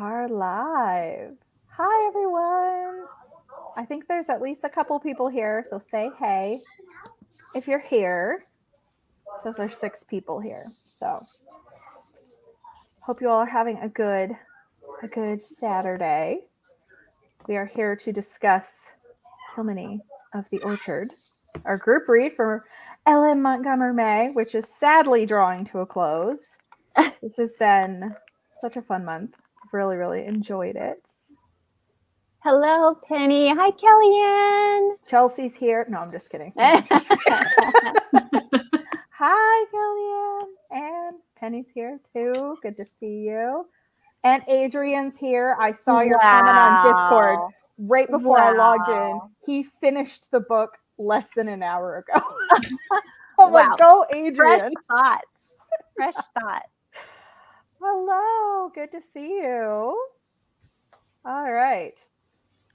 are live. Hi, everyone. I think there's at least a couple people here, so say hey if you're here. It says there's 6 people here, so hope you all are having a good Saturday. We are here to discuss Kilmeny of the Orchard, our group read for LM MontgomerMay, which is sadly drawing to a close. This has been such a fun month. I've really enjoyed it. Hello, Penny. Hi, Kellyanne. Chelsea's here. No, I'm just kidding. Hi, Kellyanne. And Penny's here too. Good to see you. And Adrian's here. I saw your comment on Discord right before I logged in. He finished the book less than an hour ago. I'm like, go, Adrian. Fresh thoughts. Hello. Good to see you. All right.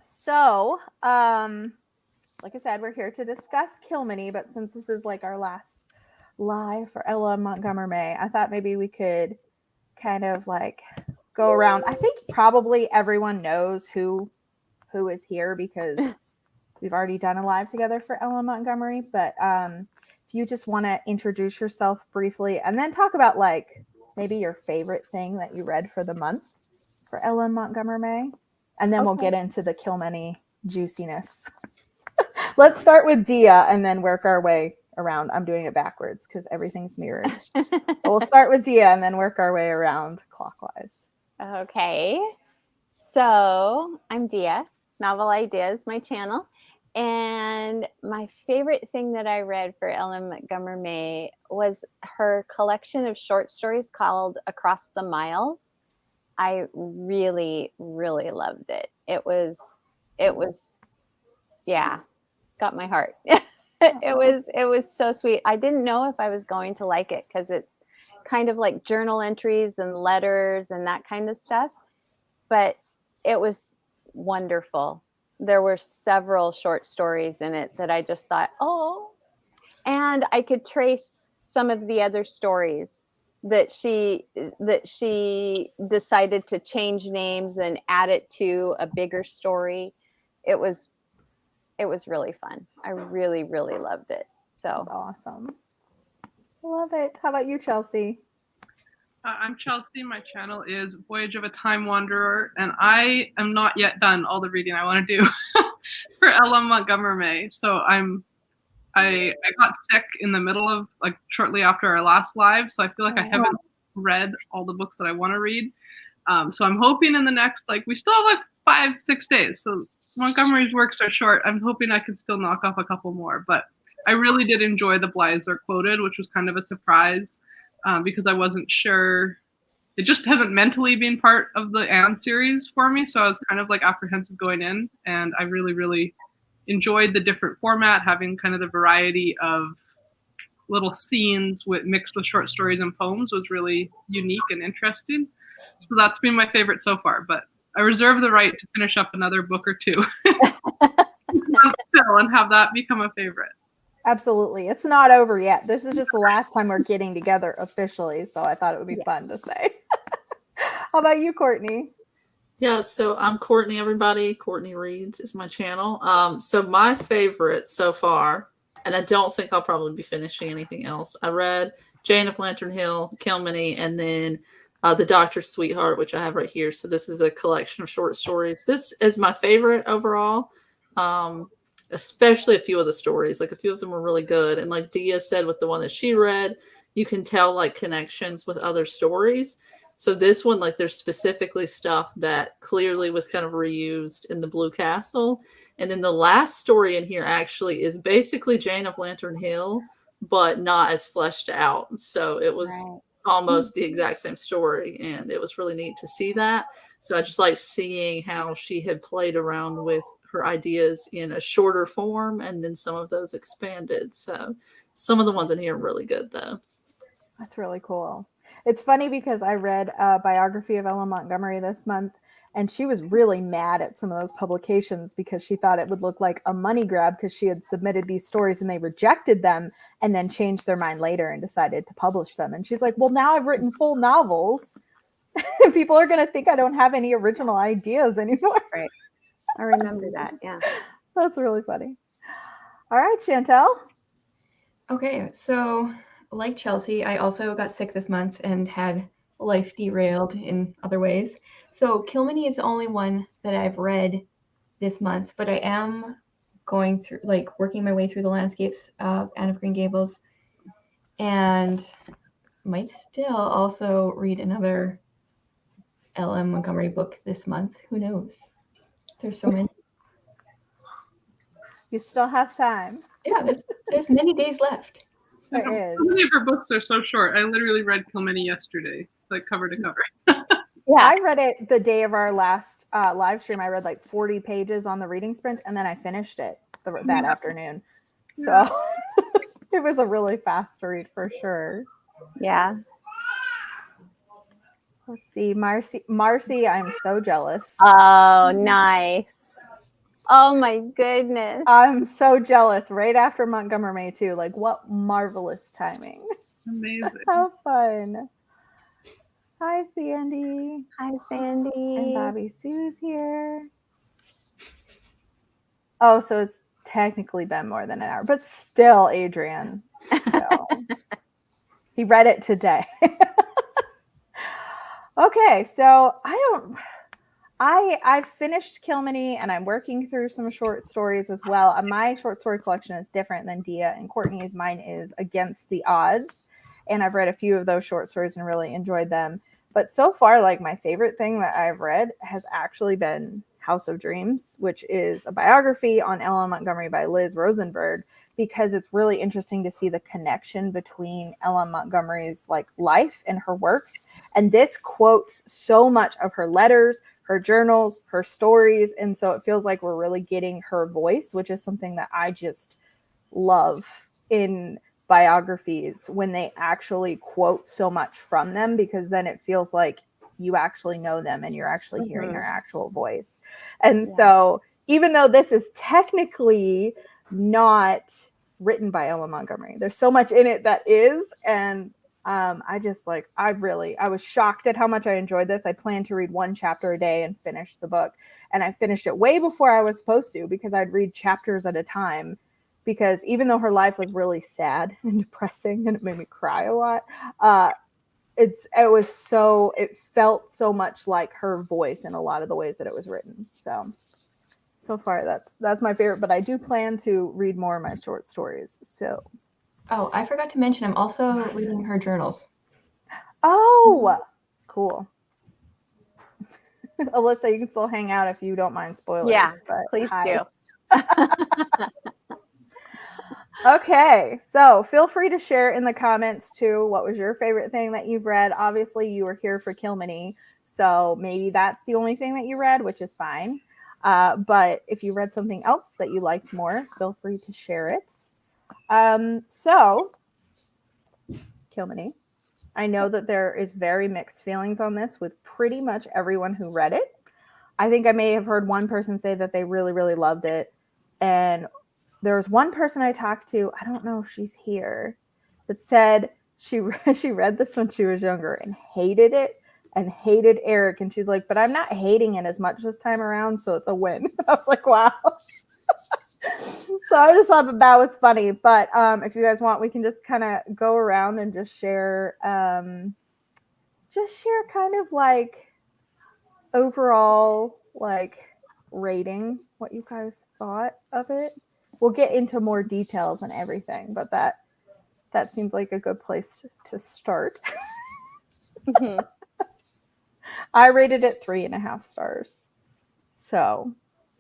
So, like I said, we're here to discuss Kilmeny, but since this is like our last live for LM MontgomerMay, I thought maybe we could kind of like go around. I think probably everyone knows who is here because we've already done a live together for LM Montgomery, but if you just want to introduce yourself briefly and then talk about like maybe your favorite thing that you read for the month for LM MontgomerMay. And then we'll get into the Kilmeny juiciness. Let's start with Dia and then work our way around. I'm doing it backwards because everything's mirrored. We'll start with Dia and then work our way around clockwise. Okay. So I'm Dia. Novel Ideas, my channel. And my favorite thing that I read for LM MontgomerMay was her collection of short stories called Across the Miles. I really loved it. It was, yeah, got my heart. It was so sweet. I didn't know if I was going to like it because it's kind of like journal entries and letters and that kind of stuff. But it was wonderful. There were several short stories in it that I just thought, oh, and I could trace some of the other stories that she decided to change names and add it to a bigger story. It was really fun. I really loved it. So that's awesome. Love it. How about you, Chelsea? I'm Chelsea. My channel is Voyage of a Time Wanderer, and I am not yet done all the reading I want to do for LM MontgomerMay. So I got sick in the middle of like shortly after our last live, so I feel like I haven't read all the books that I want to read. So I'm hoping in the next, like, we still have like 5-6 days. So Montgomery's works are short. I'm hoping I can still knock off a couple more, but I really did enjoy the Blythes Are Quoted, which was kind of a surprise because I wasn't sure. It just hasn't mentally been part of the Anne series for me, so I was kind of like apprehensive going in, and I really enjoyed the different format, having kind of the variety of little scenes mixed with short stories and poems was really unique and interesting. So that's been my favorite so far, but I reserve the right to finish up another book or two and have that become a favorite. Absolutely. It's not over yet. This is just the last time we're getting together officially, so I thought it would be fun to say. How about you, Courtney? Yeah, so I'm Courtney, everybody. Courtney Reads is my channel. So my favorite so far, and I don't think I'll probably be finishing anything else. I read Jane of Lantern Hill, Kilmeny, and then The Doctor's Sweetheart, which I have right here. So this is a collection of short stories. This is my favorite overall, especially a few of the stories. Like a few of them were really good. And like Dia said with the one that she read, you can tell like connections with other stories. So this one, like there's specifically stuff that clearly was kind of reused in the Blue Castle. And then the last story in here actually is basically Jane of Lantern Hill, but not as fleshed out. So it was almost the exact same story. And it was really neat to see that. So I just like seeing how she had played around with her ideas in a shorter form and then some of those expanded. So some of the ones in here are really good though. That's really cool. It's funny because I read a biography of LM Montgomery this month, and she was really mad at some of those publications because she thought it would look like a money grab because she had submitted these stories and they rejected them and then changed their mind later and decided to publish them. And she's like, well, now I've written full novels People are going to think I don't have any original ideas anymore. Right. I remember that. Yeah. That's really funny. All right, Chantel. Okay, so like Chelsea, I also got sick this month and had life derailed in other ways. So Kilmeny is the only one that I've read this month, but I am going through, like, working my way through the landscapes of Anne of Green Gables, and might still also read another LM Montgomery book this month. Who knows? There's so many. You still have time. Yeah, there's many days left. There is. So many of her books are so short. I literally read Kilmeny yesterday, like cover to cover. Yeah. I read it the day of our last live stream. I read like 40 pages on the reading sprint, and then I finished it that afternoon. So it was a really fast read for sure. Yeah. Let's see, Marcy, I'm so jealous. Oh, nice. Oh my goodness. I'm so jealous. Right after MontgomerMay too. Like, what marvelous timing. Amazing. How fun. Hi, Sandy. Hi, Sandy. And Bobby Sue's here. Oh, so it's technically been more than an hour, but still, Adrian. So he read it today. Okay, so I finished Kilmeny and I'm working through some short stories as well. My short story collection is different than Dia and Courtney's. Mine is Against the Odds. And I've read a few of those short stories and really enjoyed them. But so far, like, my favorite thing that I've read has actually been House of Dreams, which is a biography on LM Montgomery by Liz Rosenberg, because it's really interesting to see the connection between LM Montgomery's like life and her works. And this quotes so much of her letters, her journals, her stories. And so it feels like we're really getting her voice, which is something that I just love in biographies, when they actually quote so much from them, because then it feels like you actually know them and you're actually hearing their actual voice. And so even though this is technically not written by Ella Montgomery, there's so much in it that is. And I was shocked at how much I enjoyed this. I planned to read one chapter a day and finish the book. And I finished it way before I was supposed to, because I'd read chapters at a time. Because even though her life was really sad and depressing and it made me cry a lot, it felt so much like her voice in a lot of the ways that it was written. So far that's my favorite, but I do plan to read more of my short stories. So. Oh, I forgot to mention, I'm also reading her journals. Oh, cool. Alyssa, you can still hang out if you don't mind spoilers. Yeah, but please hi. do. Okay, so feel free to share in the comments too, what was your favorite thing that you've read. Obviously, you were here for Kilmeny, so maybe that's the only thing that you read, which is fine. But if you read something else that you liked more, feel free to share it. So, Kilmeny, I know that there is very mixed feelings on this with pretty much everyone who read it. I think I may have heard one person say that they really, really loved it. And there was one person I talked to, I don't know if she's here, that said she read this when she was younger and hated it and hated Eric. And she's like, but I'm not hating it as much this time around, so it's a win. I was like, wow. So I just thought that was funny. But if you guys want, we can just kind of go around and just share kind of like overall like rating, what you guys thought of it. We'll get into more details and everything, but that seems like a good place to start. Mm-hmm. I rated it 3.5 stars. So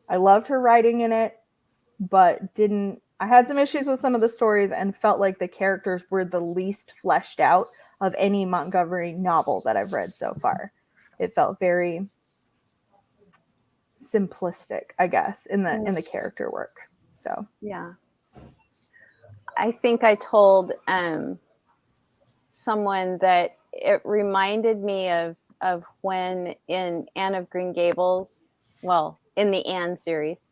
I loved her writing in it, but I had some issues with some of the stories and felt like the characters were the least fleshed out of any Montgomery novel that I've read so far. It felt very simplistic, I guess, in the character work. So yeah, I think I told someone that it reminded me of when in Anne of Green Gables, well, in the Anne series,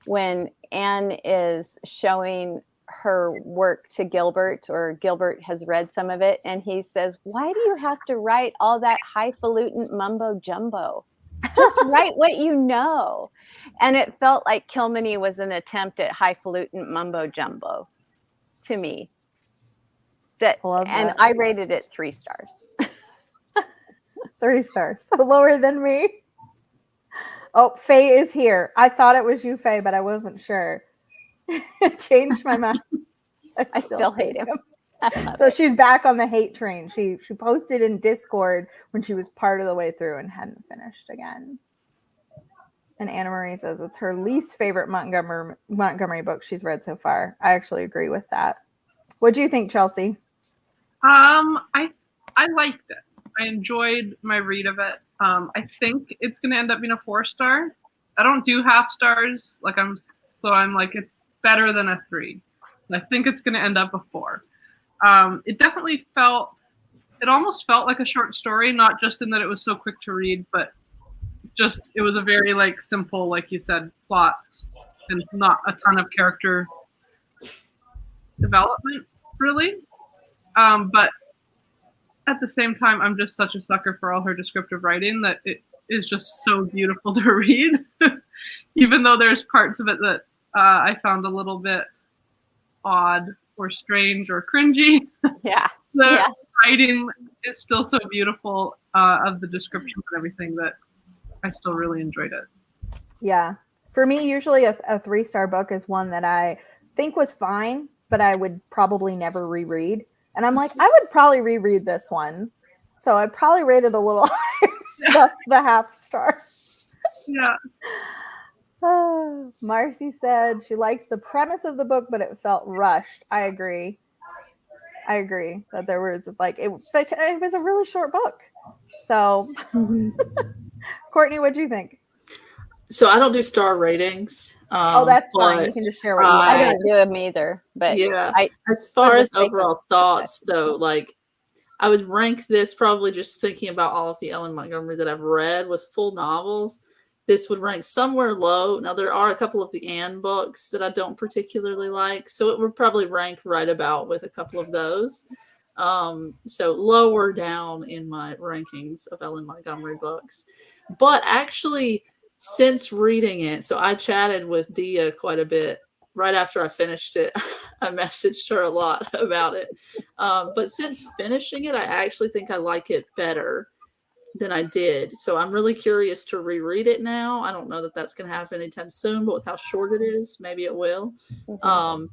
when Anne is showing her work to Gilbert, or Gilbert has read some of it, and he says, "Why do you have to write all that highfalutin mumbo jumbo? Just write what you know." And it felt like Kilmeny was an attempt at highfalutin mumbo jumbo to me. And I rated it 3 stars. 3 stars, so lower than me. Oh, Faye is here. I thought it was you, Faye, but I wasn't sure. Changed my mind. I still hate him. So she's back on the hate train. She posted in Discord when she was part of the way through and hadn't finished again. And Anna Marie says it's her least favorite Montgomery book she's read so far. I actually agree with that. What do you think, Chelsea? I liked it. I enjoyed my read of it. I think it's going to end up being a 4-star. I don't do half stars. I'm like, it's better than a 3. I think it's going to end up a 4. It definitely almost felt like a short story, not just in that it was so quick to read, but just it was a very like simple, like you said, plot and not a ton of character development, really. But at the same time, I'm just such a sucker for all her descriptive writing that it is just so beautiful to read. Even though there's parts of it that I found a little bit odd or strange or cringy. Yeah. The writing is still so beautiful of the descriptions and everything that I still really enjoyed it. Yeah. For me, usually a 3-star book is one that I think was fine, but I would probably never reread. And I'm like, I would probably reread this one. So I probably rated a little higher, thus the half star. Yeah. Marcy said she liked the premise of the book, but it felt rushed. I agree that there was like, it was a really short book. So Courtney, what do you think? So I don't do star ratings. That's fine. You can just share what you like. I don't do them either. But yeah, as far as overall thoughts, though, like I would rank this probably just thinking about all of the LM Montgomery that I've read with full novels. This would rank somewhere low. Now there are a couple of the Anne books that I don't particularly like, so it would probably rank right about with a couple of those. So lower down in my rankings of LM Montgomery books. But actually, since reading it, so I chatted with Dia quite a bit right after I finished it. I messaged her a lot about it. But since finishing it, I actually think I like it better than I did. So I'm really curious to reread it now. I don't know that that's going to happen anytime soon, but with how short it is, maybe it will. Mm-hmm.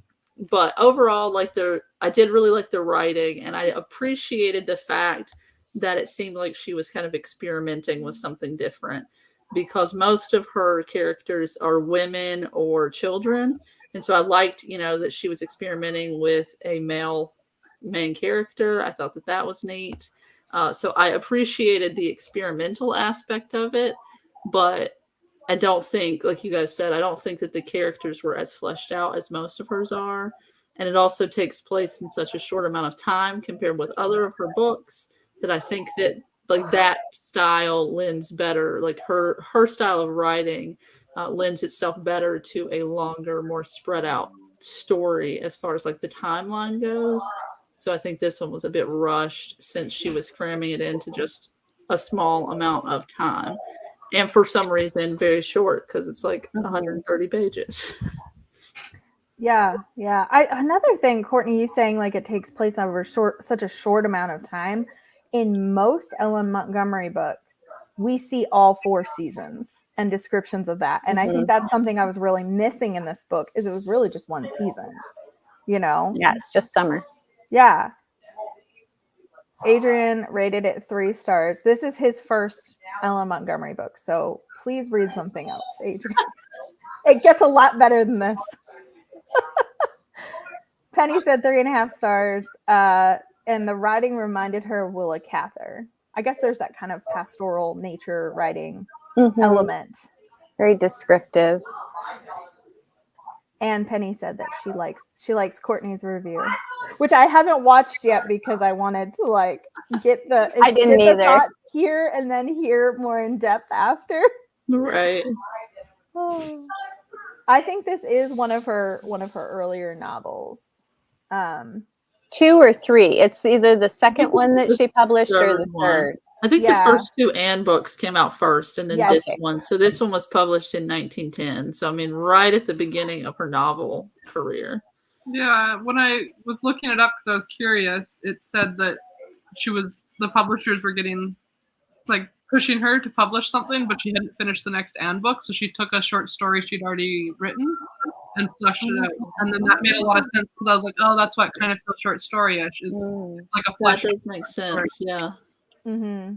But overall, I did really like the writing, and I appreciated the fact that it seemed like she was kind of experimenting with something different, because most of her characters are women or children. And so I liked, that she was experimenting with a male main character. I thought that was neat. So I appreciated the experimental aspect of it, but I don't think, like you guys said, I don't think that the characters were as fleshed out as most of hers are. And it also takes place in such a short amount of time compared with other of her books that I think that that style lends better, like her style of writing lends itself better to a longer, more spread out story as far as like the timeline goes. So I think this one was a bit rushed since she was cramming it into just a small amount of time. And for some reason, very short, because it's like 130 pages. Yeah. Another thing, Courtney, you saying like it takes place over such a short amount of time. In most LM Montgomery books, we see all 4 seasons and descriptions of that. And I think that's something I was really missing in this book, is it was really just one season, Yeah, it's just summer. Yeah. Adrian rated it 3 stars. This is his first LM Montgomery book, so please read something else, Adrian. It gets a lot better than this. Penny said 3.5 stars. And the writing reminded her of Willa Cather. I guess there's that kind of pastoral nature writing element. Very descriptive. And Penny said that she likes Courtney's review, which I haven't watched yet because I wanted to get the thoughts here and then hear more in depth after. Right. I think this is one of her earlier novels. 2 or 3. It's either the second one that she published or the third. I think Yeah. the first 2 Anne books came out first, and then Yes. this one. So this one was published in 1910. So I mean, right at the beginning of her novel career. Yeah, when I was looking it up because I was curious, it said that the publishers were getting, like, pushing her to publish something, but she hadn't finished the next Anne book, so she took a short story she'd already written and fleshed it out. And then that made a lot of sense because I was like, oh, that's what kind of feels short story-ish. It's like a That flesh. does make sense. Yeah. Mm-hmm.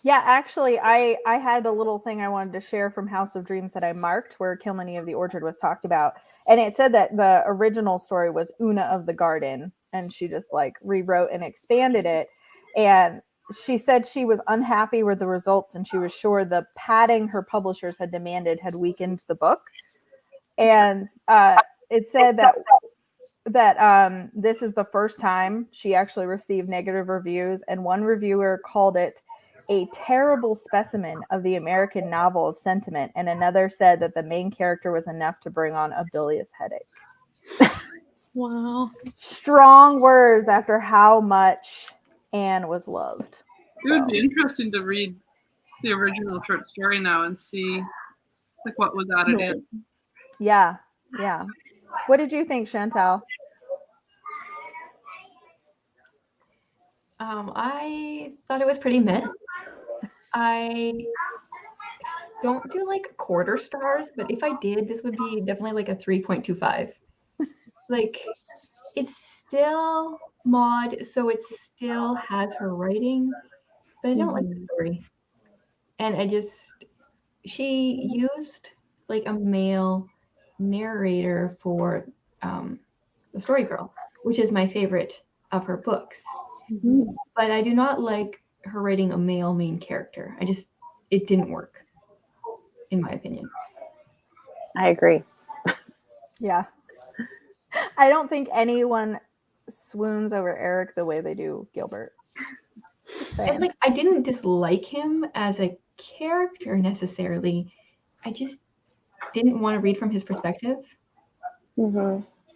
Yeah, actually, I had a little thing I wanted to share from House of Dreams that I marked where Kilmeny of the Orchard was talked about. And it said that the original story was Una of the Garden, and she just like rewrote and expanded it. And she said she was unhappy with the results, and she was sure the padding her publishers had demanded had weakened the book. And it said that this is the first time she actually received negative reviews, and one reviewer called it a terrible specimen of the American novel of sentiment, and another said that the main character was enough to bring on a bilious headache. Wow. Strong words after how much Anne was loved. It would be interesting to read the original short story now and see like what was added in. Yeah. What did you think, Chantal? I thought it was pretty meh. I don't do like quarter stars, but if I did, this would be definitely like a 3.25. Like, it's still Maud, so it still has her writing, but I don't like the story. And she used like a male narrator for the Story Girl, which is my favorite of her books. But I do not like her writing a male main character. It didn't work, in my opinion. I agree. Yeah. I don't think anyone swoons over Eric the way they do Gilbert. And like, I didn't dislike him as a character necessarily. I just didn't want to read from his perspective.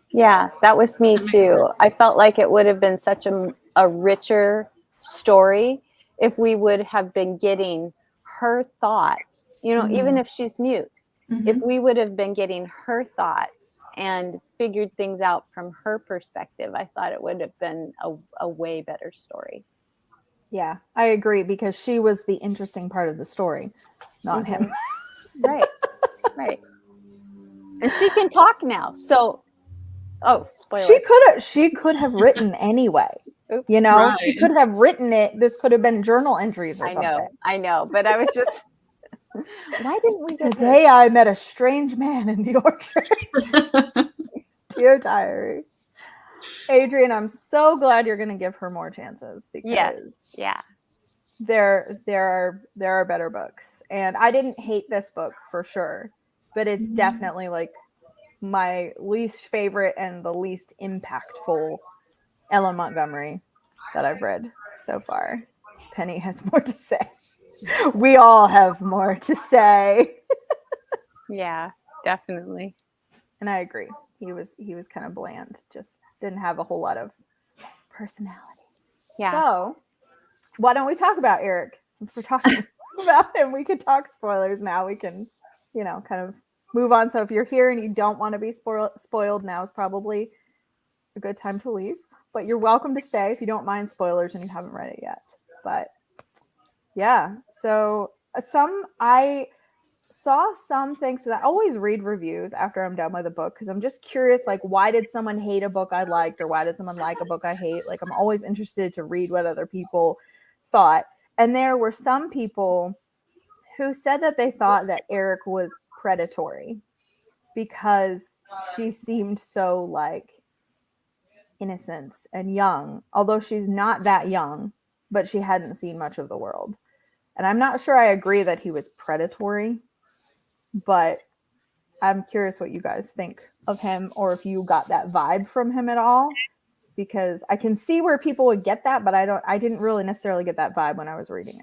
Yeah, that was me too. I felt like it would have been such a richer story if we would have been getting her thoughts, even if she's mute, if we would have been getting her thoughts and figured things out from her perspective, I thought it would have been a way better story. Yeah, I agree, because she was the interesting part of the story, not him. Right. And she can talk now. So, spoiler. She could have written anyway. Oops. Right. She could have written it. This could have been journal entries or something. I know. But I was just, why didn't we get Today I met a strange man in the orchard. Dear diary. Adrian, I'm so glad you're going to give her more chances, because there are better books. And I didn't hate this book for sure, but it's definitely like my least favorite and the least impactful LM Montgomery that I've read so far. Penny has more to say. We all have more to say. Yeah, definitely. And I agree. He was kind of bland. Just didn't have a whole lot of personality. Yeah. So why don't we talk about Eric? Since we're talking about him, we could talk spoilers now. We can, kind of move on. So if you're here and you don't want to be spoiled, now is probably a good time to leave. But you're welcome to stay if you don't mind spoilers and you haven't read it yet. But yeah, so I saw some things, because I always read reviews after I'm done with a book, because I'm just curious, like, why did someone hate a book I liked, or why did someone like a book I hate? Like, I'm always interested to read what other people thought. And there were some people who said that they thought that Eric was predatory because she seemed so like innocent and young, although she's not that young, but she hadn't seen much of the world. And I'm not sure I agree that he was predatory, but I'm curious what you guys think of him, or if you got that vibe from him at all, because I can see where people would get that, but I didn't really necessarily get that vibe when I was reading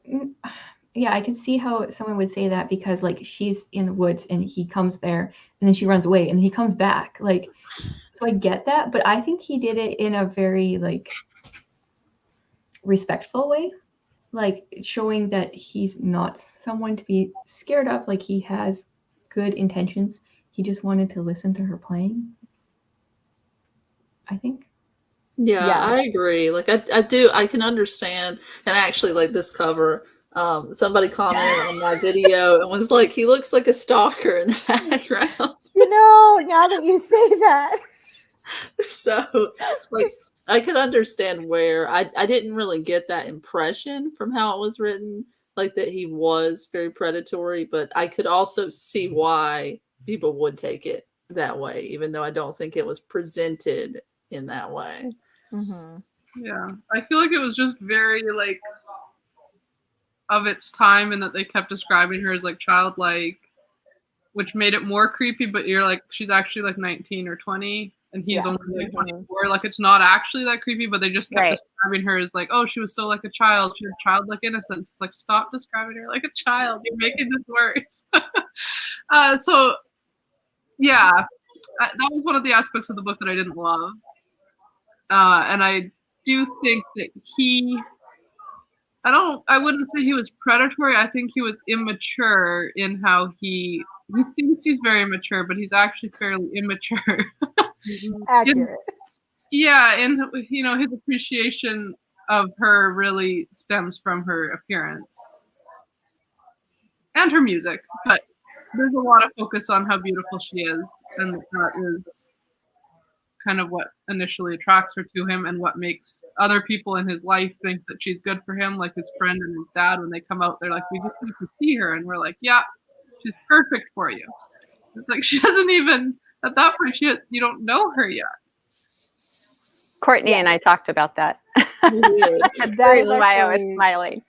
it. yeah, I could see how someone would say that, because like she's in the woods and he comes there and then she runs away and he comes back. Like, so I get that, but I think he did it in a very like respectful way, like showing that he's not someone to be scared of, like he has good intentions. He just wanted to listen to her playing, I think. Yeah, Yeah. I agree. Like I can understand. And actually, like this cover, somebody commented on my video and was like, he looks like a stalker in the background. You know, now that you say that. So like I could understand where I didn't really get that impression from how it was written, like that he was very predatory, but I could also see why people would take it that way, even though I don't think it was presented in that way. Mm-hmm. Yeah, I feel like it was just very like of its time, and that they kept describing her as like childlike, which made it more creepy. But you're like, she's actually like 19 or 20, and he's Yeah. only like 24. Like, it's not actually that creepy, but they just kept Right. describing her as like, oh, she was so like a child. She had childlike innocence. It's like, stop describing her like a child. You're making this worse. So yeah, that was one of the aspects of the book that I didn't love. And I do think that I wouldn't say he was predatory. I think he was immature in how he thinks he's very mature, but he's actually fairly immature. Accurate. And you know, his appreciation of her really stems from her appearance and her music, but there's a lot of focus on how beautiful she is, and that is kind of what initially attracts her to him, and what makes other people in his life think that she's good for him, like his friend and his dad. When they come out, they're like, we just need to see her, and we're like, yeah, she's perfect for you. It's like, she doesn't even, at that point, you don't know her yet. Courtney and I talked about that. That's the That is reason why I was actually- smiling.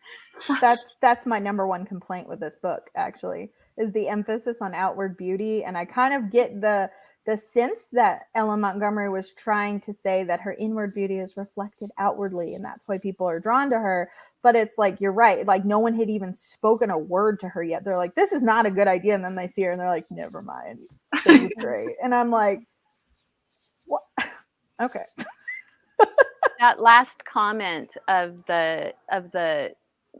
That's my number one complaint with this book, actually, is the emphasis on outward beauty. And I kind of get the sense that LM Montgomery was trying to say that her inward beauty is reflected outwardly, and that's why people are drawn to her. But it's like, you're right, like no one had even spoken a word to her yet. They're like, this is not a good idea, and then they see her and they're like, never mind, this is great. And I'm like, what? Okay. That last comment of the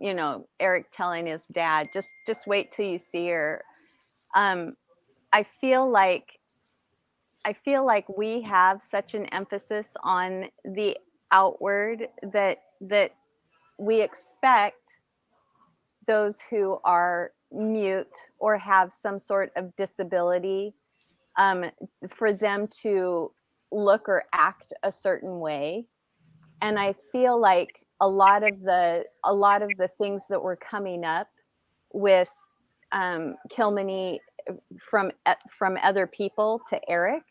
you know, Eric telling his dad, just wait till you see her. I feel like we have such an emphasis on the outward that we expect those who are mute or have some sort of disability, for them to look or act a certain way. And I feel like a lot of the things that were coming up with Kilmeny from other people to Eric,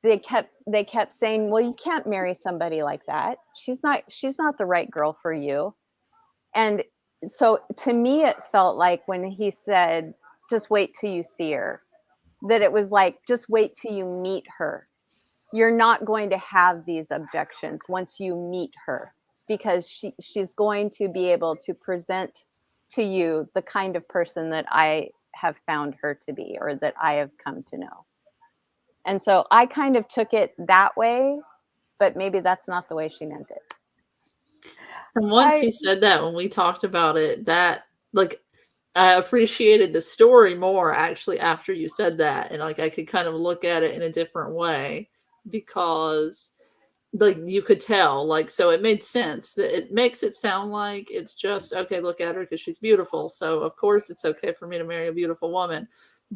they kept saying, well, you can't marry somebody like that. She's not the right girl for you. And so to me, it felt like when he said, just wait till you see her, that it was like, just wait till you meet her. You're not going to have these objections once you meet her, because she's going to be able to present to you the kind of person that I have found her to be, or that I have come to know. And so I kind of took it that way, but maybe that's not the way she meant it. And once you said that, when we talked about it, that like I appreciated the story more actually after you said that, and like I could kind of look at it in a different way, because like you could tell, like, so it made sense. That it makes it sound like it's just okay, look at her because she's beautiful, so of course it's okay for me to marry a beautiful woman.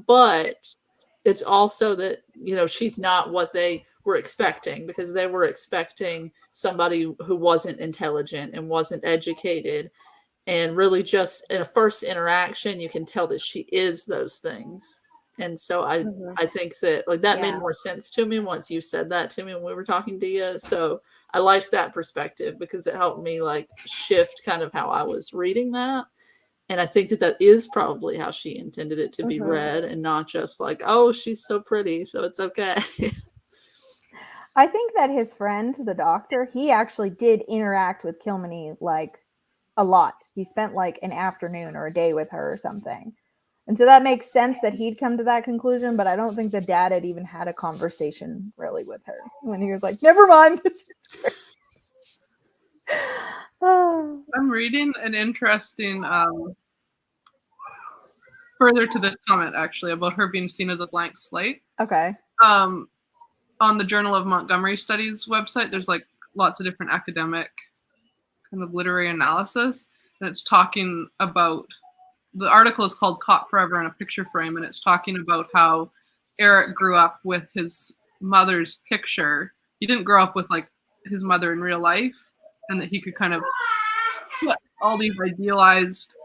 But it's also that, you know, she's not what they were expecting, because they were expecting somebody who wasn't intelligent and wasn't educated, and really just in a first interaction you can tell that she is those things. And so I think that like that made more sense to me once you said that to me when we were talking to you. So I liked that perspective, because it helped me like shift kind of how I was reading that. And I think that is probably how she intended it to be read, and not just like, oh, she's so pretty, so it's okay. I think that his friend, the doctor, he actually did interact with Kilmeny like a lot he spent like an afternoon or a day with her or something. And so that makes sense that he'd come to that conclusion, but I don't think the dad had even had a conversation really with her when he was like, never mind. I'm reading an interesting further to this comment actually about her being seen as a blank slate. Okay. On the Journal of Montgomery Studies website, there's like lots of different academic kind of literary analysis, and it's talking about, the article is called Caught Forever in a Picture Frame, and it's talking about how Eric grew up with his mother's picture. He didn't grow up with like his mother in real life, and that he could kind of put all these idealized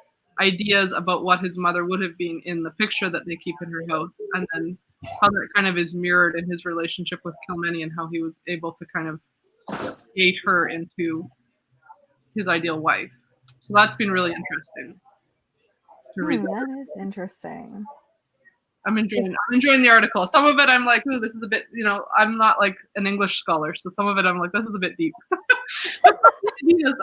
ideas about what his mother would have been in the picture that they keep in her house, and then how that kind of is mirrored in his relationship with Kilmeny and how he was able to kind of gate her into his ideal wife. So that's been really interesting to read. That is interesting. I'm enjoying the article. Some of it I'm like, ooh, this is a bit, I'm not like an English scholar, so some of it I'm like, this is a bit deep.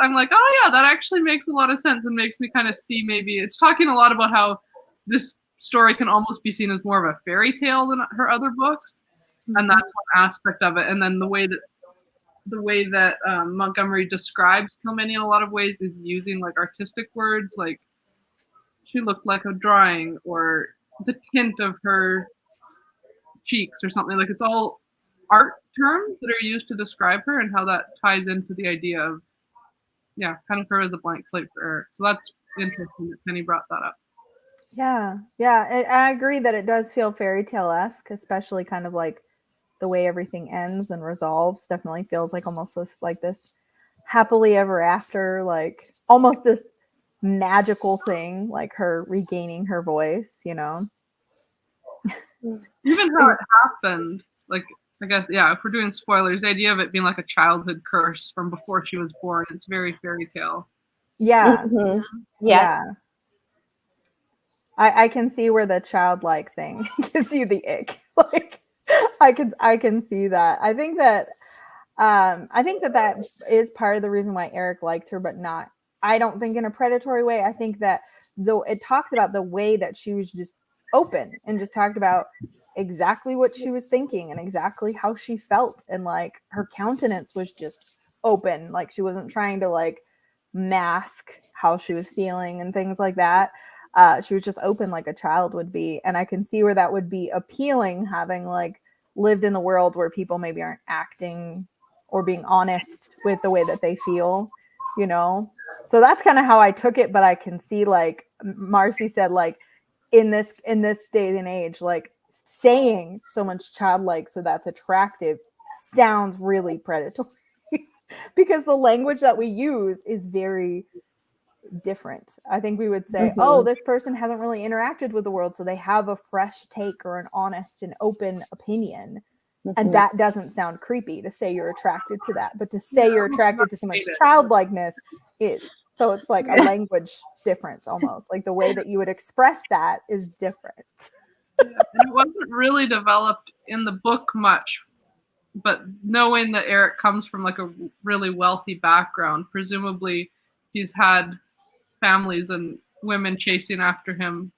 I'm like, oh yeah, that actually makes a lot of sense and makes me kind of see, maybe it's talking a lot about how this story can almost be seen as more of a fairy tale than her other books, and that's one aspect of it. And then the way that Montgomery describes Kilmeny in a lot of ways is using like artistic words, like she looked like a drawing, or the tint of her cheeks or something. Like it's all art terms that are used to describe her, and how that ties into the idea of, kind of her as a blank slate for Eric. So that's interesting that Penny brought that up. Yeah. I agree that it does feel fairy tale-esque, especially kind of like the way everything ends and resolves. Definitely feels like almost this happily ever after, like almost this magical thing, like her regaining her voice, Even how it happened, like, I guess, if we're doing spoilers, the idea of it being like a childhood curse from before she was born, it's very fairy tale. Yeah. Mm-hmm. Yeah. I can see where the childlike thing gives you the ick. Like I can see that. I think that that is part of the reason why Eric liked her, but not, I don't think in a predatory way. I think that though it talks about the way that she was just open and just talked about exactly what she was thinking and exactly how she felt, and like her countenance was just open, like she wasn't trying to like mask how she was feeling and things like that. She was just open like a child would be, and I can see where that would be appealing, having like lived in the world where people maybe aren't acting or being honest with the way that they feel, so that's kind of how I took it. But I can see, like Marcy said, like in this day and age, like saying so much childlike, so that's attractive, sounds really predatory because the language that we use is very different. I think we would say, oh, this person hasn't really interacted with the world, so they have a fresh take or an honest and open opinion. And that doesn't sound creepy to say you're attracted to that, but to say you're attracted to so much childlikeness is. So it's like a language difference almost. Like the way that you would express that is different. And it wasn't really developed in the book much, but knowing that Eric comes from like a really wealthy background, presumably he's had families and women chasing after him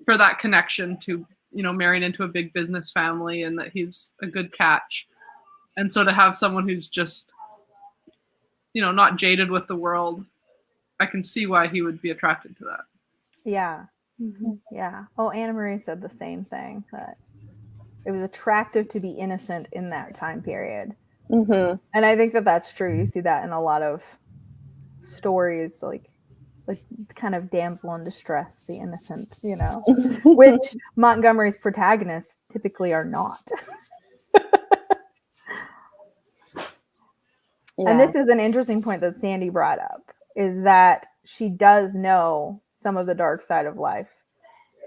for that connection to, marrying into a big business family, and that he's a good catch. And so to have someone who's just, not jaded with the world, I can see why he would be attracted to that. Yeah. Yeah. Oh, Anna Marie said the same thing, that it was attractive to be innocent in that time period. And I think that that's true. You see that in a lot of stories, like kind of damsel in distress, the innocent, which Montgomery's protagonists typically are not. And this is an interesting point that Sandy brought up, is that she does know some of the dark side of life,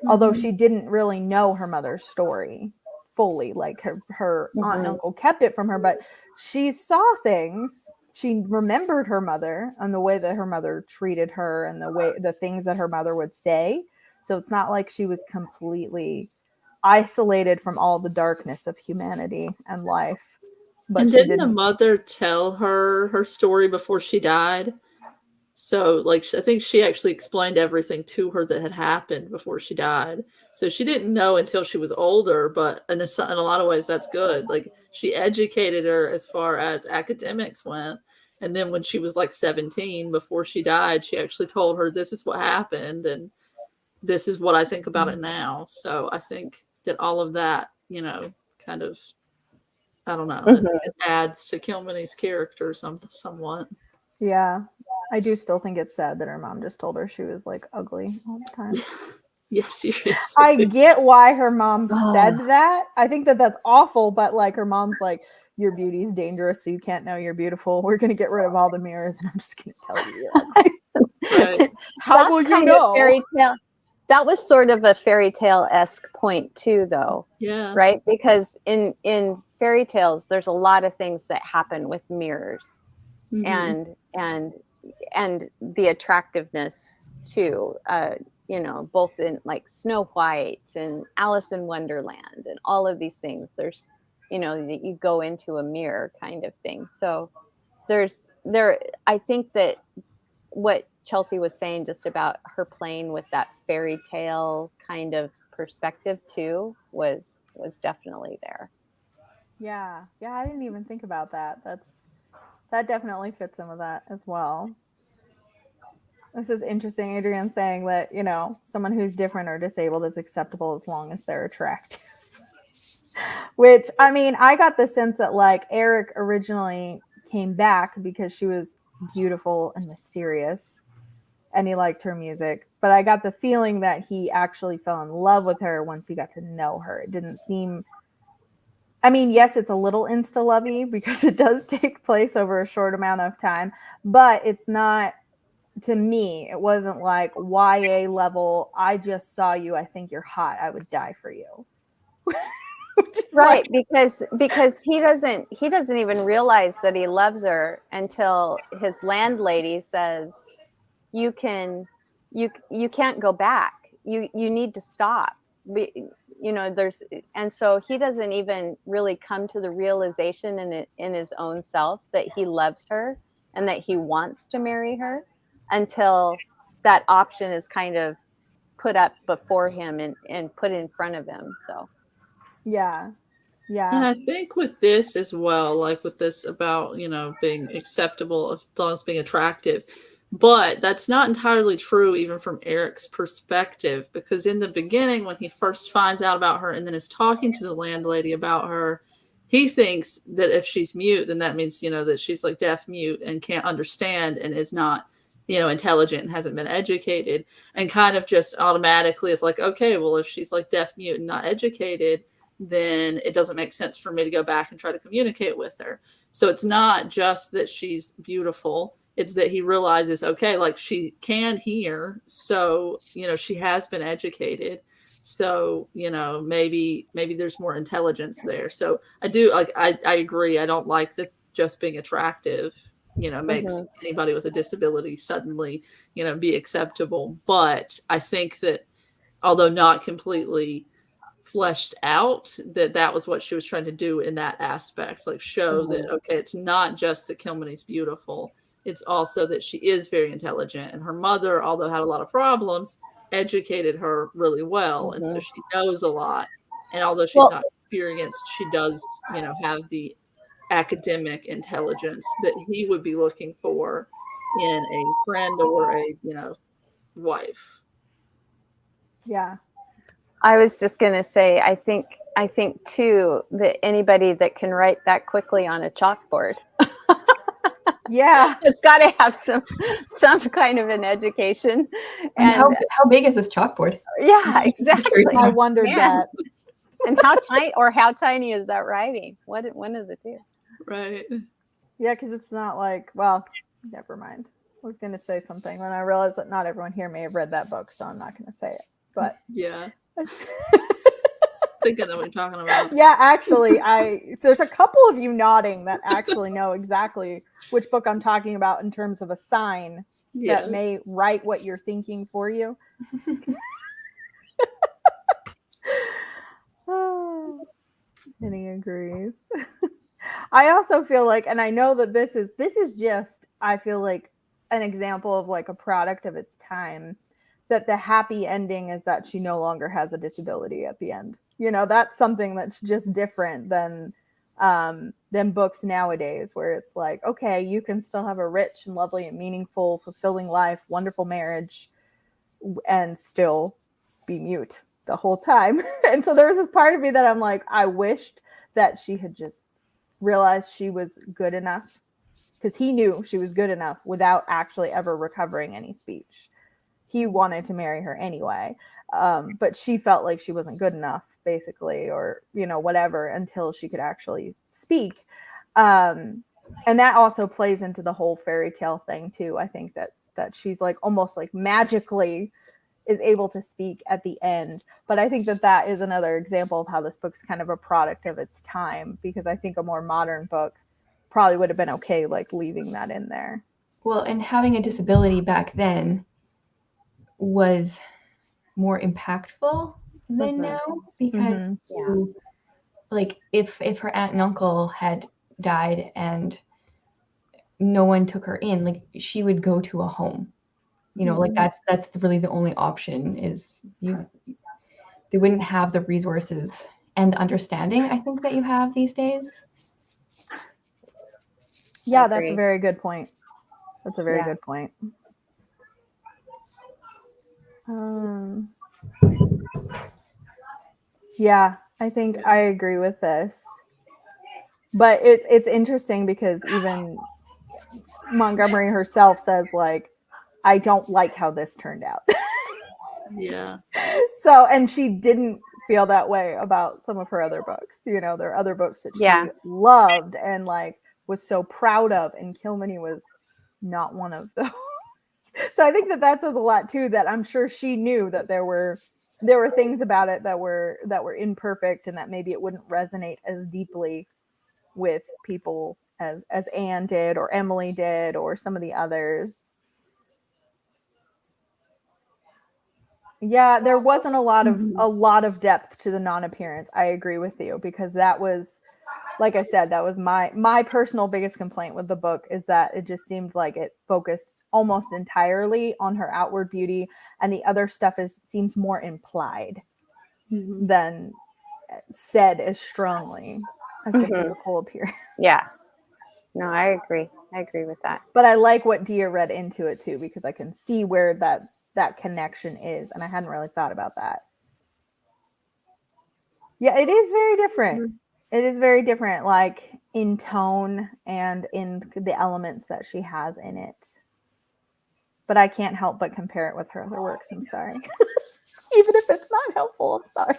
although she didn't really know her mother's story fully. Like her aunt and uncle kept it from her, but she saw things. She remembered her mother and the way that her mother treated her and the things that her mother would say. So it's not like she was completely isolated from all the darkness of humanity and life. But and didn't the mother tell her story before she died? So, like, I think she actually explained everything to her that had happened before she died. So she didn't know until she was older, but in a lot of ways, that's good. Like, she educated her as far as academics went. And then when she was like 17, before she died, she actually told her, this is what happened. And this is what I think about it now. So I think that all of that, kind of, I don't know, it adds to Kilmeny's character somewhat. Yeah. I do still think it's sad that her mom just told her she was like ugly all the time. Yes, seriously. I get why her mom said that. I think that that's awful, but like her mom's like, your beauty's dangerous, so you can't know you're beautiful. We're going to get rid of all the mirrors, and I'm just going to tell you you're ugly. Right. How will you know? Fairy tale. That was sort of a fairy tale-esque point too, though. Yeah. Right? Because in fairy tales, there's a lot of things that happen with mirrors, Mhm. and the attractiveness too. Both in like Snow White and Alice in Wonderland and all of these things. There's, that you go into a mirror kind of thing. So I think that what Chelsea was saying just about her playing with that fairy tale kind of perspective too was definitely there. Yeah. Yeah, I didn't even think about that. That definitely fits in with that as well. This is interesting. Adrienne saying that, someone who's different or disabled is acceptable as long as they're attractive. Which, I mean, I got the sense that like Eric originally came back because she was beautiful and mysterious and he liked her music. But I got the feeling that he actually fell in love with her once he got to know her. It didn't seem, I mean, yes, it's a little insta-lovey because it does take place over a short amount of time, but it's not, to me, it wasn't like YA level, I just saw you, I think you're hot, I would die for you. Right, because he doesn't even realize that he loves her until his landlady says, you can't go back, you need to stop. And so he doesn't even really come to the realization in his own self that he loves her and that he wants to marry her until that option is kind of put up before him and put in front of him. So yeah. And I think with this as well, like with this about, being acceptable as long as being attractive, but that's not entirely true even from Eric's perspective, because in the beginning, when he first finds out about her and then is talking to the landlady about her, he thinks that if she's mute, then that means, that she's like deaf mute and can't understand and is not, intelligent and hasn't been educated, and kind of just automatically is like, okay, well, if she's like deaf mute and not educated, then it doesn't make sense for me to go back and try to communicate with her. So it's not just that she's beautiful. It's that he realizes, okay, like she can hear. So, she has been educated. So, maybe there's more intelligence there. So I do like, I agree. I don't like that just being attractive, makes anybody with a disability suddenly, be acceptable. But I think that although not completely fleshed out, that was what she was trying to do in that aspect, like show that, okay, it's not just that Kilmeny's beautiful, it's also that she is very intelligent, and her mother, although had a lot of problems, educated her really well, and so she knows a lot, and although she's not experienced, she does, have the academic intelligence that he would be looking for in a friend or a, wife. Yeah. I was just going to say, I think too that anybody that can write that quickly on a chalkboard, yeah, it's got to have some kind of an education. And how big is this chalkboard? Yeah, exactly. I wondered that. And how tiny is that writing? One of the two. Right. Yeah, because it's not like, well, never mind. I was going to say something when I realized that not everyone here may have read that book, so I'm not going to say it. But yeah. I think I know what you're talking about. Yeah, actually, there's a couple of you nodding that actually know exactly which book I'm talking about in terms of a sign that may write what you're thinking for you. Penny agrees. I also feel like, and I know that this is just, I feel like an example of like a product of its time, that the happy ending is that she no longer has a disability at the end. You know, that's something that's just different than books nowadays, where it's like, okay, you can still have a rich and lovely and meaningful, fulfilling life, wonderful marriage, and still be mute the whole time. And so there was this part of me that I'm like, I wished that she had just realized she was good enough, because he knew she was good enough without actually ever recovering any speech. He wanted to marry her anyway, but she felt like she wasn't good enough, basically, or, you know, whatever, until she could actually speak. And that also plays into the whole fairy tale thing too. I think that she's like almost like magically is able to speak at the end. But I think that is another example of how this book's kind of a product of its time, because I think a more modern book probably would have been okay like leaving that in there. Well, and having a disability back then was more impactful than now, because like if her aunt and uncle had died and no one took her in, like she would go to a home. You know, like that's really the only option. Is they wouldn't have the resources and understanding, I think, that you have these days. Yeah, that's a very good point. That's a very good point. Yeah, I think I agree with this. But it's interesting because even Montgomery herself says, like, I don't like how this turned out. Yeah. So, and she didn't feel that way about some of her other books. You know, there are other books that she loved and like was so proud of, and Kilmeny was not one of those. So I think that says a lot too, that I'm sure she knew that there were things about it that were imperfect, and that maybe it wouldn't resonate as deeply with people as Anne did, or Emily did, or some of the others. Yeah, there wasn't a lot of depth to the non-appearance. I agree with you, because that was, like I said, that was my personal biggest complaint with the book, is that it just seemed like it focused almost entirely on her outward beauty, and the other stuff seems more implied than said as strongly as the physical appearance. Yeah. No, I agree. I agree with that. But I like what Dia read into it too, because I can see where that connection is, and I hadn't really thought about that. Yeah, it is very different. It is very different, like in tone and in the elements that she has in it. But I can't help but compare it with her other works. I'm sorry. Even if it's not helpful, I'm sorry.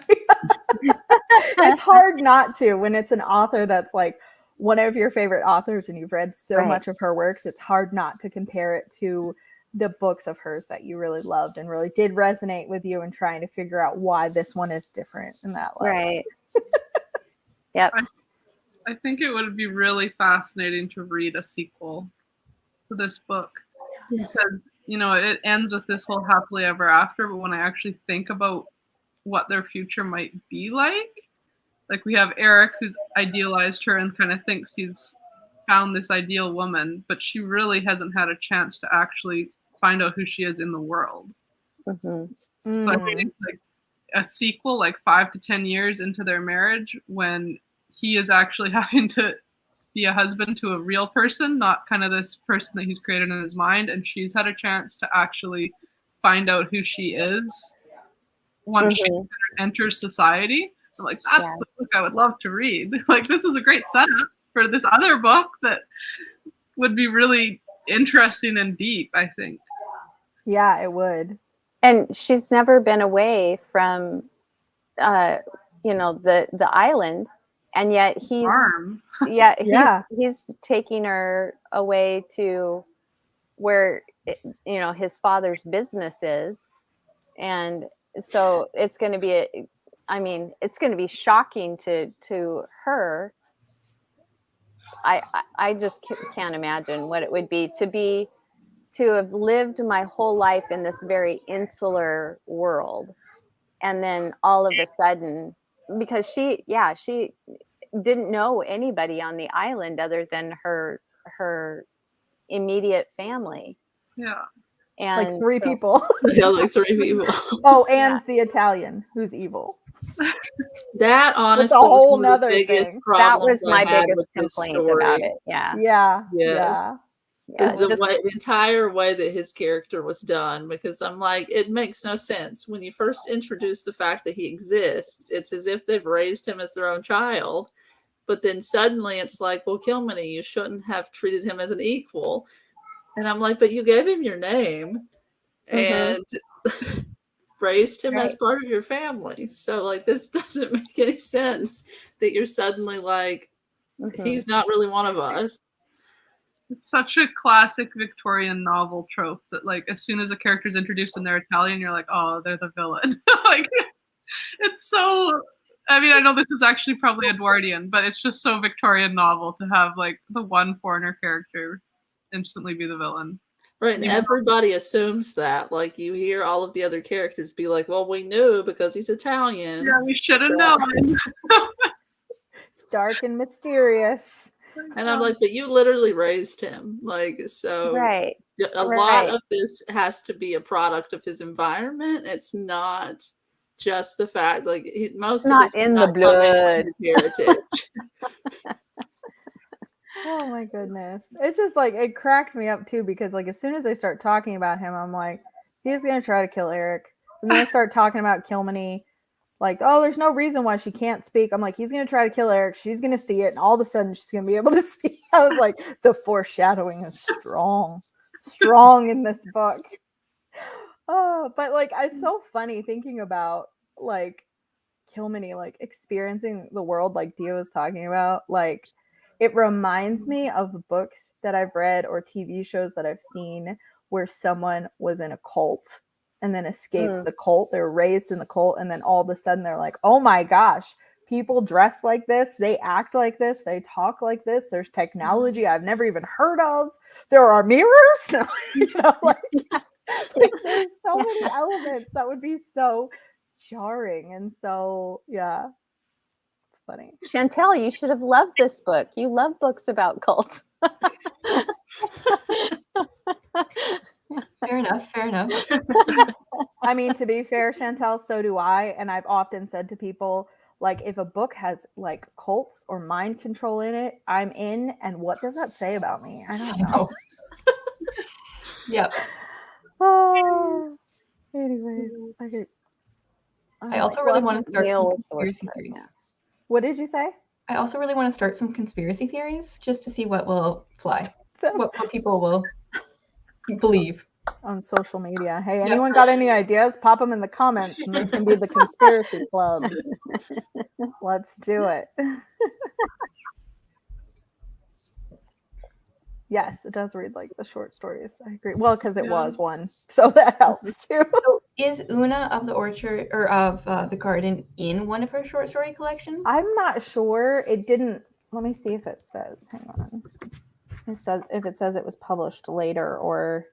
It's hard not to, when it's an author that's like one of your favorite authors and you've read so much of her works. It's hard not to compare it to the books of hers that you really loved and really did resonate with you, and trying to figure out why this one is different in that way. Right. Yep. I think it would be really fascinating to read a sequel to this book, because, you know, it ends with this whole happily ever after, but when I actually think about what their future might be like we have Eric, who's idealized her and kind of thinks he's found this ideal woman, but she really hasn't had a chance to actually find out who she is in the world. So I think like a sequel, like 5 to 10 years into their marriage, when he is actually having to be a husband to a real person, not kind of this person that he's created in his mind, and she's had a chance to actually find out who she is once she enters society. I'm like, that's the book I would love to read. Like, this is a great setup for this other book that would be really interesting and deep, I think. Yeah, it would. And she's never been away from, you know, the island, and yet he's he's taking her away to where, you know, his father's business is, and so it's going to be it's going to be shocking to her. I just can't imagine what it would be to have lived my whole life in this very insular world, and then all of a sudden, because she didn't know anybody on the island other than her immediate family, Yeah. And like 3 so- people. Yeah, like 3 people. Oh, and the Italian who's evil. That honestly whole was one of the nother biggest thing. That problems was I my had biggest with this complaint about story. it. Yeah. Yeah. Yes. Yeah. Yeah, Is the just- way, the entire way that his character was done, because I'm like, it makes no sense. When you first introduce the fact that he exists, it's as if they've raised him as their own child. But then suddenly it's like, well, Kilmeny, you shouldn't have treated him as an equal. And I'm like, but you gave him your name and raised him as Right. part of your family. So like, this doesn't make any sense that you're suddenly like, Mhm. he's not really one of us. It's such a classic Victorian novel trope that, like, as soon as a character's introduced and they're Italian, you're like, oh, they're the villain. Like, it's so. I mean, I know this is actually probably Edwardian, but it's just so Victorian novel to have like the one foreigner character instantly be the villain. Right, and Even though- everybody assumes that. Like, you hear all of the other characters be like, well, we knew because he's Italian. Yeah, we should have Yeah. known. It's dark and mysterious. And I'm like, but you literally raised him. Like, so Right. a lot Right. of this has to be a product of his environment. It's not just the fact, like, most of not this is in the not coming from blood. his heritage. Oh my goodness. It's just like it cracked me up too because like as soon as I start talking about him, I'm like, he's gonna try to kill Eric. And then I start talking about Kilmeny, like, oh, there's no reason why she can't speak. I'm like, he's gonna try to kill Eric. She's gonna see it, and all of a sudden she's gonna be able to speak. I was like, the foreshadowing is strong in this book. Oh, but like it's so funny thinking about like Kilmeny like experiencing the world like Dia was talking about. Like it reminds me of books that I've read or TV shows that I've seen where someone was in a cult and then escapes the cult. They're raised in the cult and then all of a sudden they're like, oh my gosh, people dress like this, they act like this, they talk like this, there's technology I've never even heard of, there are mirrors. You know, like there's so many elements that would be so jarring. And so yeah, it's funny. Chantel, you should have loved this book. You love books about cults. Fair enough. I mean, to be fair, Chantel, so do I. And I've often said to people, like, if a book has like cults or mind control in it, I'm in. And what does that say about me? I don't know. Yep. Oh, anyways, I also really want to start some Neil was conspiracy sorry, theories. yeah. What did you say? I also really want to start some conspiracy theories just to see what will fly, what people will believe. On social media. Hey, anyone got any ideas? Pop them in the comments and they can be the conspiracy club. Let's do it. Yes, it does read like the short stories. I agree. Well, because it was one, so that helps too. So is Una of the Orchard or of the Garden in one of her short story collections? I'm not sure. It didn't. Let me see if it says. Hang on. It says if it says it was published later or.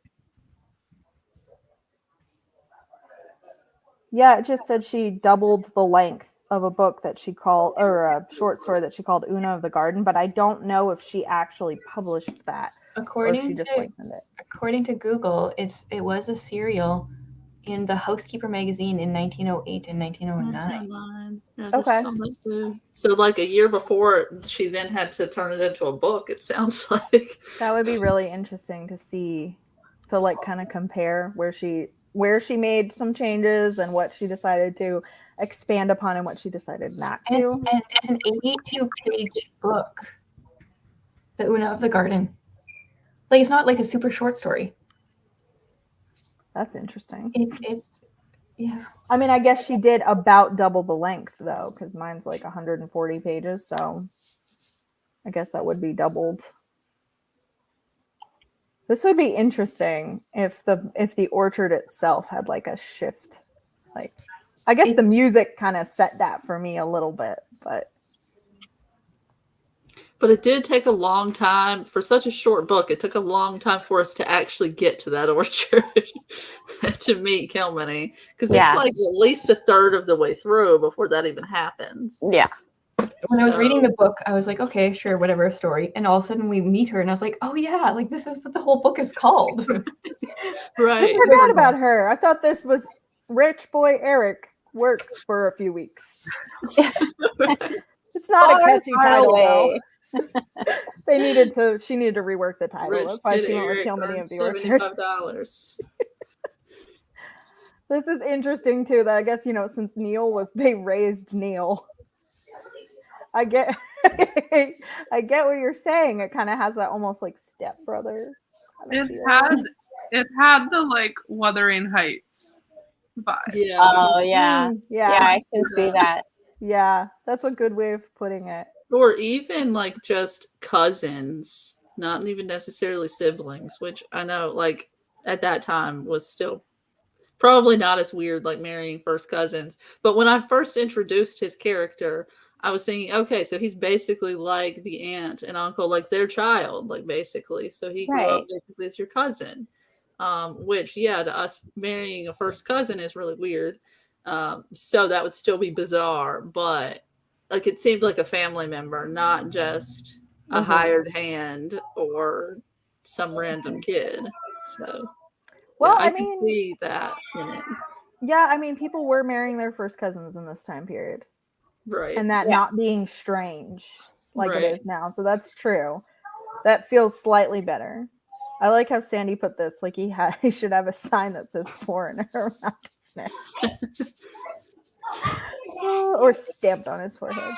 Yeah, it just said she doubled the length of a book that she called, or a short story that she called Una of the Garden, but I don't know if she actually published that or if she just lengthened it. According to Google, it was a serial in the Housekeeper magazine in 1908 and 1909. Yeah, Okay. So like a year before, she then had to turn it into a book, it sounds like. That would be really interesting to see, to like kind of compare where she made some changes and what she decided to expand upon and what she decided not to. And it's an 82-page book, the Una of the Garden. Like, it's not like a super short story. That's interesting. It's yeah. I mean, I guess she did about double the length though, because mine's like 140 pages, so I guess that would be doubled. This would be interesting if the orchard itself had like a shift. Like, I guess the music kind of set that for me a little bit, but it did take a long time for such a short book. It took a long time for us to actually get to that orchard to meet Kilmeny, because it's like at least a third of the way through before that even happens. Yeah. when I was reading the book, I was like, okay, sure, whatever, story. And all of a sudden we meet her and I was like, oh yeah, like this is what the whole book is called. I Right. forgot about her. I thought this was Rich Boy Eric works for a few weeks. It's not a catchy title though. She needed to rework the title. Rich That's why Kid she went with Eric Kilmeny of earns the Orchard. $75. This is interesting too. That I guess since they raised Neil. I get I get what you're saying. It kind of has that almost like stepbrother. It had the like Wuthering Heights vibe. Yeah. Oh yeah. Yeah, I can see that. Yeah, that's a good way of putting it. Or even like just cousins, not even necessarily siblings, which I know like at that time was still probably not as weird, like marrying first cousins. But when I first introduced his character, I was thinking, okay, so he's basically like the aunt and uncle, like their child, like basically. So he grew up basically as your cousin, which, yeah, to us marrying a first cousin is really weird. So that would still be bizarre, but like it seemed like a family member, not just a hired hand or some random kid. So, well, yeah, I mean, can see that in it. Yeah, I mean, people were marrying their first cousins in this time period. Right. And that not being strange like Right. it is now. So that's true. That feels slightly better. I like how Sandy put this. Like he should have a sign that says foreigner around his neck. Or stamped on his forehead.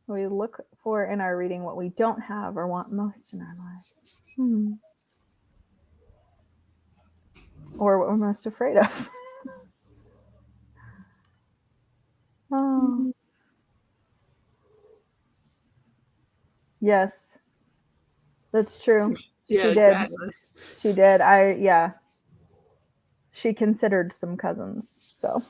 We look for in our reading what we don't have or want most in our lives. Or what we're most afraid of. Oh. Yes. That's true. Yeah, she did. exactly. She did. She considered some cousins. So.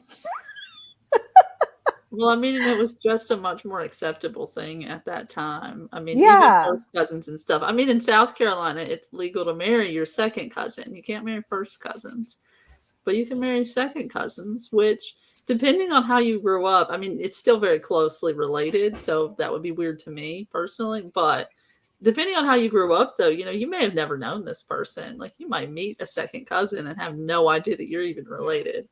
Well, I mean, it was just a much more acceptable thing at that time. I mean, Yeah. even first cousins and stuff. I mean, in South Carolina, it's legal to marry your second cousin. You can't marry first cousins, but you can marry second cousins, which, depending on how you grew up, I mean, it's still very closely related. So that would be weird to me personally. But depending on how you grew up, though, you may have never known this person. Like, you might meet a second cousin and have no idea that you're even related.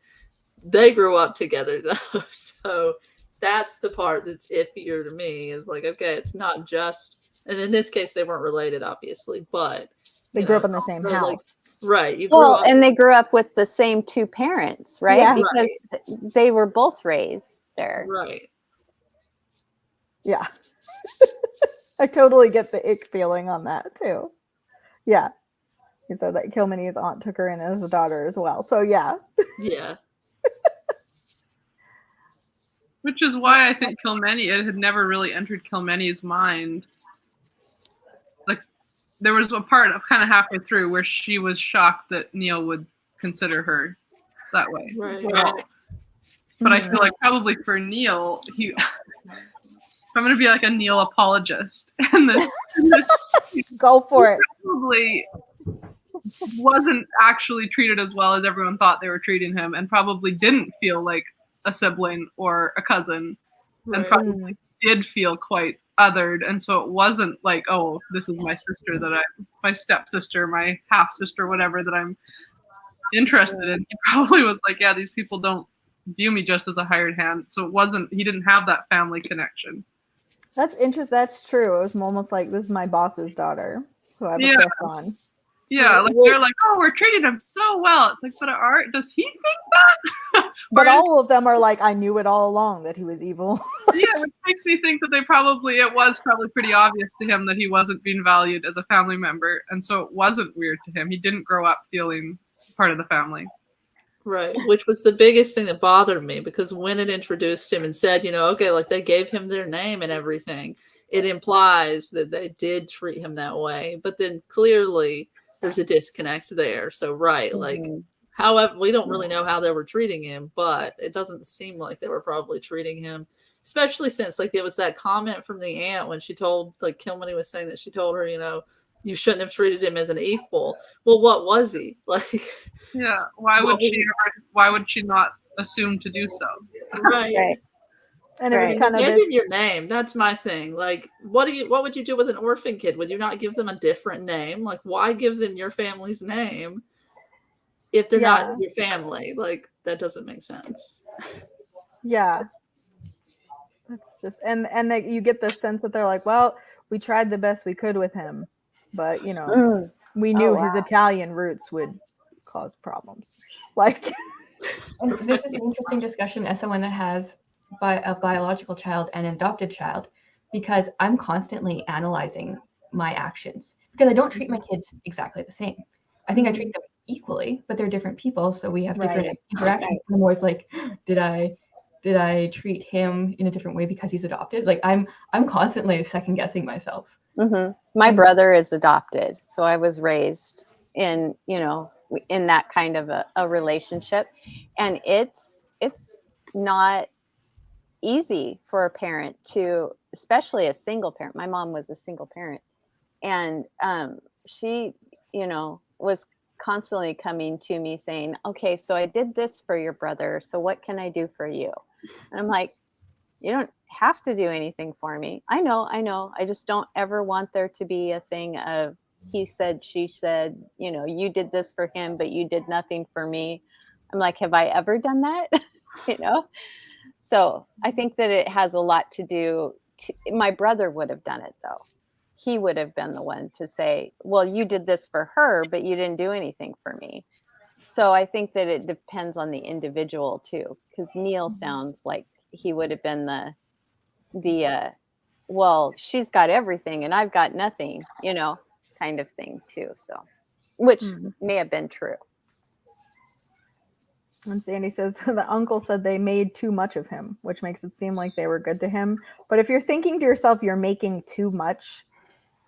They grew up together, though. So that's the part that's iffier to me, is like, okay, it's not just, and in this case, they weren't related, obviously, but they grew up in the same house. Like, right. You grew up, and they grew up with the same two parents, right? Yeah. Because they were both raised there. Right. Yeah. I totally get the ick feeling on that, too. Yeah. He said that Kilmeny's aunt took her in as a daughter as well. So, yeah. Yeah. Which is why I think Kilmeny, it had never really entered Kilmeny's mind. Like, there was a part of kind of halfway through where she was shocked that Neil would consider her that way. Right. But I feel like probably for Neil, I'm going to be like a Neil apologist. And this go for it. Probably wasn't actually treated as well as everyone thought they were treating him, and probably didn't feel like a sibling or a cousin, and probably did feel quite othered. And so it wasn't like, oh, this is my sister my stepsister, my half sister, whatever, that I'm interested in. He probably was like, yeah, these people don't view me just as a hired hand. So he didn't have that family connection. That's interesting. That's true. It was almost like, this is my boss's daughter who I have a crush on. Yeah, like they're like, oh, we're treating him so well. It's like, but does he think that? But all of them are like, I knew it all along that he was evil. Yeah, which makes me think that it was probably pretty obvious to him that he wasn't being valued as a family member. And so it wasn't weird to him. He didn't grow up feeling part of the family. Right, which was the biggest thing that bothered me, because when it introduced him and said, okay, like they gave him their name and everything, it implies that they did treat him that way. But then clearly there's a disconnect there. So, right, like, however, we don't really know how they were treating him, but it doesn't seem like they were probably treating him, especially since, like, it was that comment from the aunt when she told, like, Kilmeny was saying that she told her, you shouldn't have treated him as an equal. Well, what was he? Like, yeah, why would she not assume to do so? Right. And it was Right. You kind of gave this, him your name. That's my thing. Like, what would you do with an orphan kid? Would you not give them a different name? Like, why give them your family's name if they're not yeah, your family? Like, that doesn't make sense. yeah. That's just, and that you get the sense that they're like, well, we tried the best we could with him, but you know, Mm. we Oh, knew wow. his Italian roots would cause problems. Like, And this is an interesting discussion as someone that has a biological child and an adopted child, because I'm constantly analyzing my actions because I don't treat my kids exactly the same. I think I treat them equally, but they're different people, so we have different Right. interactions. Right. And I'm always like, did I treat him in a different way because he's adopted? Like I'm constantly second guessing myself. Mm-hmm. My brother is adopted, so I was raised in, in that kind of a relationship, and it's not easy for a parent to, especially a single parent. My mom was a single parent, and she, was constantly coming to me saying, okay, so I did this for your brother, so what can I do for you? And I'm like, you don't have to do anything for me. I know. I just don't ever want there to be a thing of he said, she said, you did this for him, but you did nothing for me. I'm like, have I ever done that? So I think that it has a lot to do. My brother would have done it though. He would have been the one to say, well, you did this for her, but you didn't do anything for me. So I think that it depends on the individual too, because Neil sounds like he would have been the well, she's got everything and I've got nothing, kind of thing too. So, which may have been true. And Sandy says the uncle said they made too much of him, which makes it seem like they were good to him. But if you're thinking to yourself you're making too much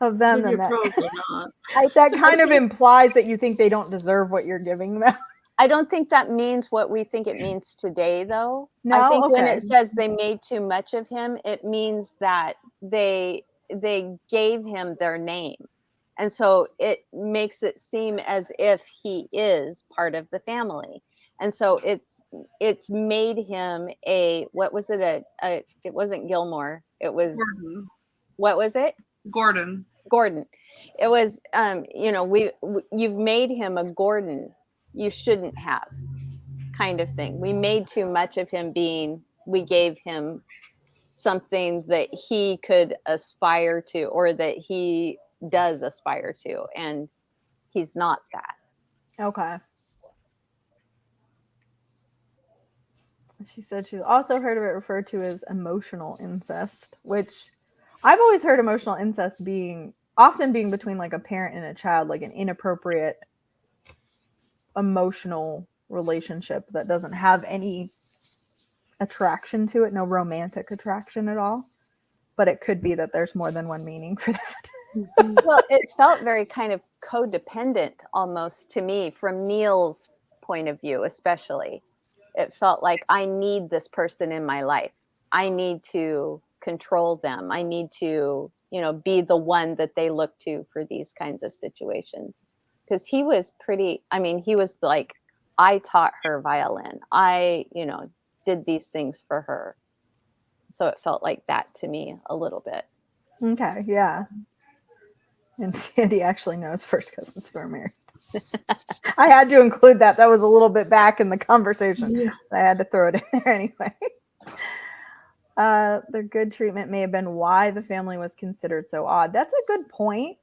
of them, then You're that probably not. that kind of implies that you think they don't deserve what you're giving them. I don't think that means what we think it means today, though. No? I think when Okay. it says they made too much of him, it means that they gave him their name. And so it makes it seem as if he is part of the family. And so it's made him what was it? It wasn't Gilmore. It was, Gordon. what was it? Gordon. It was, you've made him a Gordon you shouldn't have, kind of thing. We made too much of him we gave him something that he could aspire to, or that he does aspire to, and he's not that. Okay. She said she's also heard of it referred to as emotional incest, which I've always heard emotional incest often being between like a parent and a child, like an inappropriate emotional relationship that doesn't have any attraction to it, no romantic attraction at all. But it could be that there's more than one meaning for that. Well, it felt very kind of codependent almost to me, from Neil's point of view, especially. It felt like I need this person in my life. I need to control them. I need to, be the one that they look to for these kinds of situations. Because he was he was like, I taught her violin. I, did these things for her. So it felt like that to me a little bit. Okay, yeah. And Sandy actually knows first cousins who are married. I had to include that. That was a little bit back in the conversation. Yeah. I had to throw it in there anyway. The good treatment may have been why the family was considered so odd. That's a good point.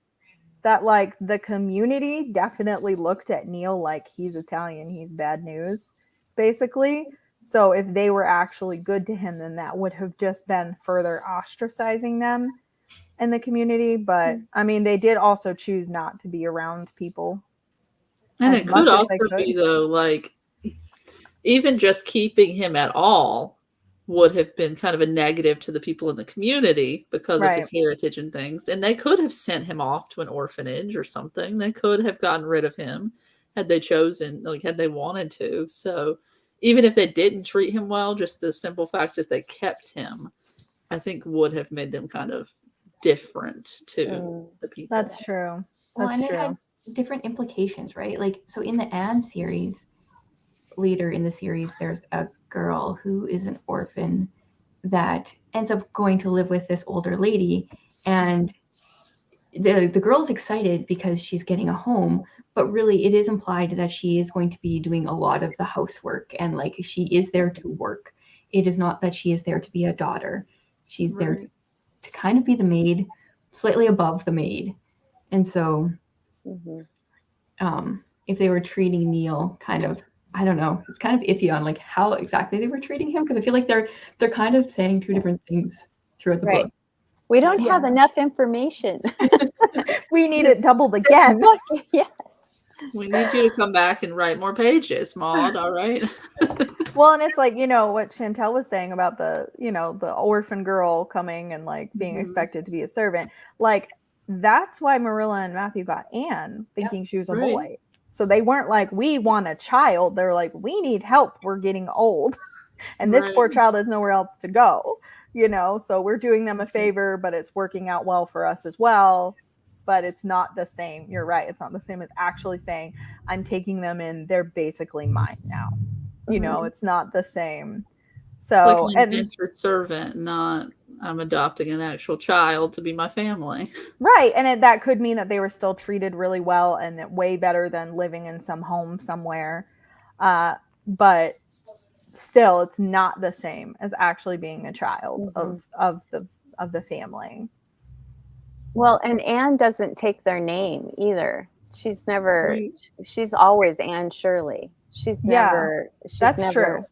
That like the community definitely looked at Neil like he's Italian, he's bad news, basically. So if they were actually good to him, then that would have just been further ostracizing them in the community. But I mean, they did also choose not to be around people. And it could also be though, like even just keeping him at all would have been kind of a negative to the people in the community because of his heritage and things. And they could have sent him off to an orphanage or something. They could have gotten rid of him had they chosen, like had they wanted to. So even if they didn't treat him well, just the simple fact that they kept him, I think would have made them kind of different to the people. That's true. Well, That's and true. it had different implications, right? Like, so in the Anne series, later in the series, there's a girl who is an orphan, that ends up going to live with this older lady, and the girl's excited because she's getting a home, but really it is implied that she is going to be doing a lot of the housework, and like she is there to work. It is not that she is there to be a daughter. She's there Right. to kind of be the maid, slightly above the maid. And so if they were treating Neil kind of, I don't know, it's kind of iffy on like how exactly they were treating him, because I feel like they're kind of saying two different things throughout the Right. book. We don't have enough information. We need it doubled again. Yes. We need you to come back and write more pages, Maud. All right. Well, and it's like, you know, what Chantel was saying about the, you know, the orphan girl coming and like being expected to be a servant. Like, that's why Marilla and Matthew got Anne, thinking she was a boy. So they weren't like, we want a child. They're like, we need help. We're getting old. And this poor child has nowhere else to go, you know? So we're doing them a favor, but it's working out well for us as well. But it's not the same. You're right. It's not the same as actually saying, I'm taking them in. They're basically mine now. You know, it's not the same. So it's like an indentured servant, not I'm adopting an actual child to be my family. Right. And that could mean that they were still treated really well and way better than living in some home somewhere. But still, it's not the same as actually being a child of the family. Well, and Anne doesn't take their name either. She's never, she's always Anne Shirley. She's never, true.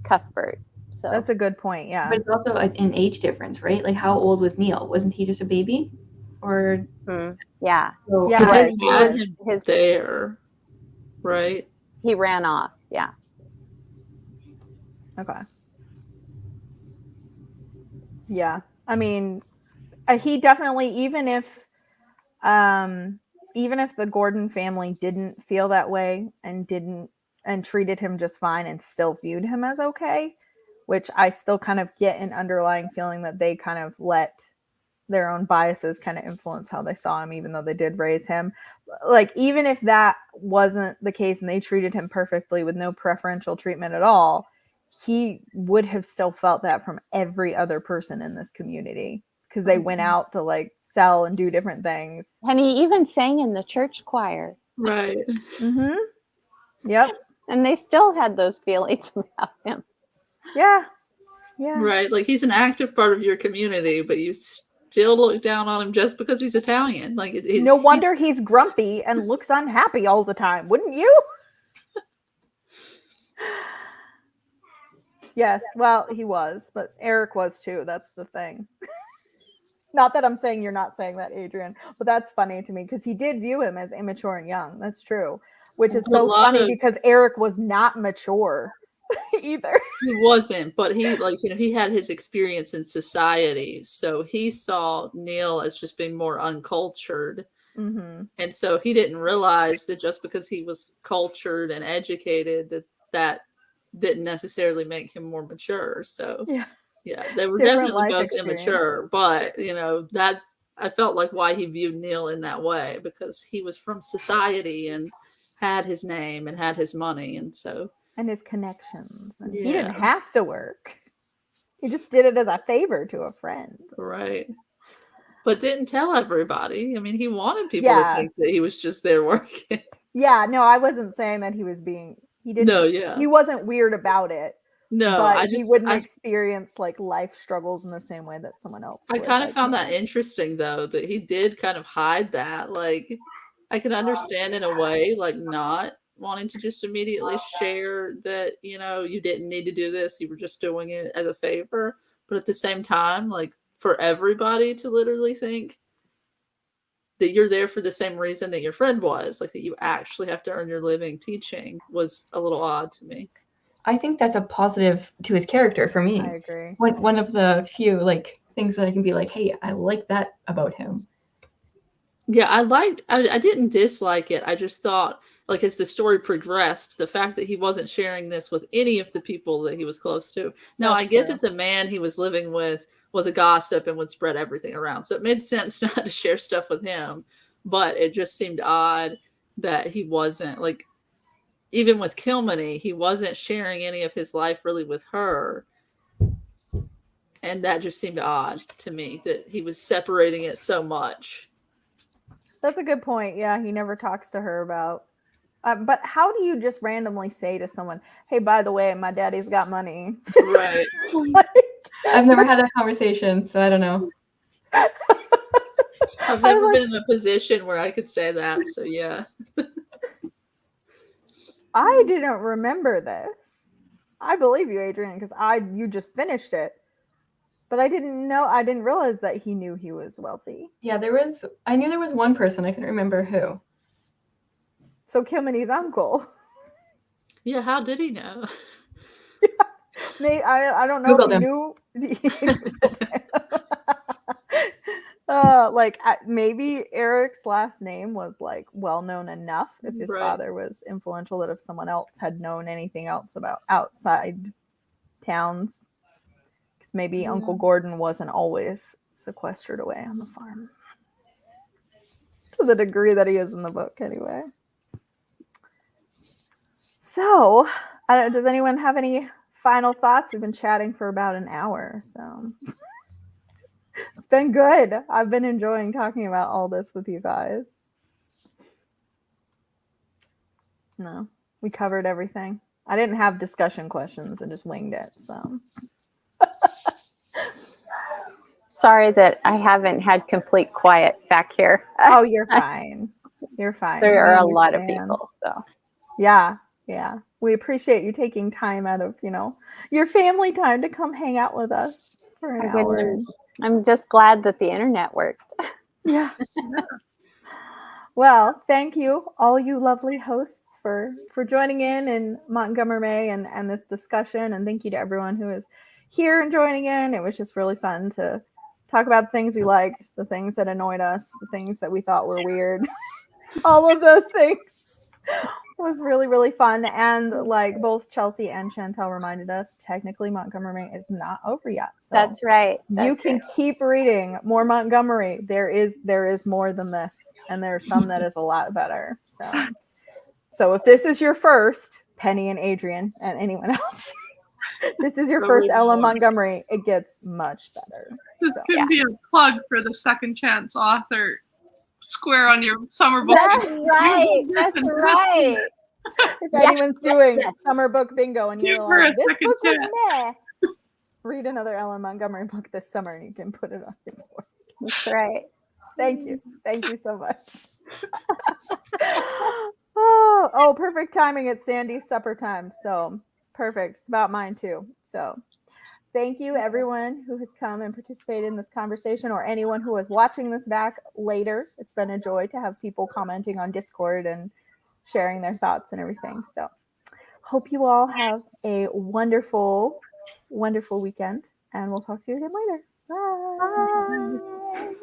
Cuthbert. So that's a good point. Yeah. But it's also an age difference, right? Like, how old was Neil? Wasn't he just a baby? Or yeah. So Yeah. He was his there, right? He ran off. Yeah. Okay. Yeah. I mean, he definitely, even if the Gordon family didn't feel that way and treated him just fine and still viewed him as okay, which I still kind of get an underlying feeling that they kind of let their own biases kind of influence how they saw him, even though they did raise him. Like, even if that wasn't the case and they treated him perfectly with no preferential treatment at all, he would have still felt that from every other person in this community, because they went out to like sell and do different things. And he even sang in the church choir. Right. Yep. And they still had those feelings about him. Yeah. Yeah. Right. Like, he's an active part of your community, but you still look down on him just because he's Italian. Like, no wonder he's grumpy and looks unhappy all the time, wouldn't you? Yes, well, he was, but Eric was too. That's the thing. Not that I'm saying you're not saying that, Adrian, but that's funny to me because he did view him as immature and young. That's true, which is so funny because Eric was not mature either. He wasn't, but he, like, you know, he had his experience in society, so he saw Neil as just being more uncultured. And so he didn't realize that just because he was cultured and educated, that didn't necessarily make him more mature. So yeah, they were definitely both immature, but you know, I felt like why he viewed Neil in that way, because he was from society and had his name and had his money, and his connections, and he didn't have to work. He just did it as a favor to a friend, right? But didn't tell everybody. I mean, he wanted people to think that he was just there working. Yeah, no, I wasn't saying that he was being. He didn't. No, yeah, he wasn't weird about it. No, but he wouldn't experience like life struggles in the same way that someone else would. I kind of found that interesting, though, that he did kind of hide that. Like, I can understand in a way, like, not wanting to just immediately share that, you know, you didn't need to do this, you were just doing it as a favor. But at the same time, like, for everybody to literally think that you're there for the same reason that your friend was, like that you actually have to earn your living teaching, was a little odd to me. I think that's a positive to his character for me. I agree. One of the few like things that I can be like, hey, I like that about him. Yeah, I didn't dislike it. I just thought, like, as the story progressed, the fact that he wasn't sharing this with any of the people that he was close to. Now, I get that the man he was living with was a gossip and would spread everything around. So it made sense not to share stuff with him. But it just seemed odd that he wasn't, like, even with Kilmeny, he wasn't sharing any of his life really with her. And that just seemed odd to me that he was separating it so much. That's a good point. Yeah, he never talks to her about. But how do you just randomly say to someone, "Hey, by the way, my daddy's got money"? Right. Like, I've never had that conversation, so I don't know. I've never been in a position where I could say that, so yeah. I didn't remember this. I believe you, Adrian, because you just finished it. But I didn't realize that he knew he was wealthy. Yeah, I knew there was one person, I couldn't remember who. So Kilmeny's uncle. Yeah, how did he know? I don't know Googled if he him. knew. Maybe Eric's last name was like well known enough if his Right. father was influential that if someone else had known anything else about outside towns, because maybe Uncle Gordon wasn't always sequestered away on the farm to the degree that he is in the book anyway. So does anyone have any final thoughts? We've been chatting for about an hour, so it's been good. I've been enjoying talking about all this with you guys. No, we covered everything. I didn't have discussion questions. I just winged it. So Sorry that I haven't had complete quiet back here. oh, you're fine. You're fine. There We are a lot of understand. people, so Yeah. We appreciate you taking time out of, your family time to come hang out with us for an hour. I'm just glad that the internet worked. Yeah. Well, thank you, all you lovely hosts, for joining in MontgomerMay and this discussion. And thank you to everyone who is here and joining in. It was just really fun to talk about the things we liked, the things that annoyed us, the things that we thought were weird. All of those things. It was really, really fun. And like both Chelsea and Chantel reminded us, technically MontgomerMay is not over yet. So That's right. you can keep reading more Montgomery. There is more than this. And there's some that is a lot better. So if this is your first, Penny and Adrian and anyone else, this is your first LM Montgomery, it gets much better. This could be a plug for the Second Chance author square on your summer book. That's right. That's right. If anyone's doing summer book bingo and you're Give her like, a this second book was chance. meh, read another LM Montgomery book this summer and you can put it on your board. That's right. Thank you. Thank you so much. Oh, perfect timing. It's Sandy's supper time. So perfect. It's about mine too. So thank you, everyone who has come and participated in this conversation, or anyone who is watching this back later. It's been a joy to have people commenting on Discord and sharing their thoughts and everything. So hope you all have a wonderful, wonderful weekend, and we'll talk to you again later. Bye. Bye.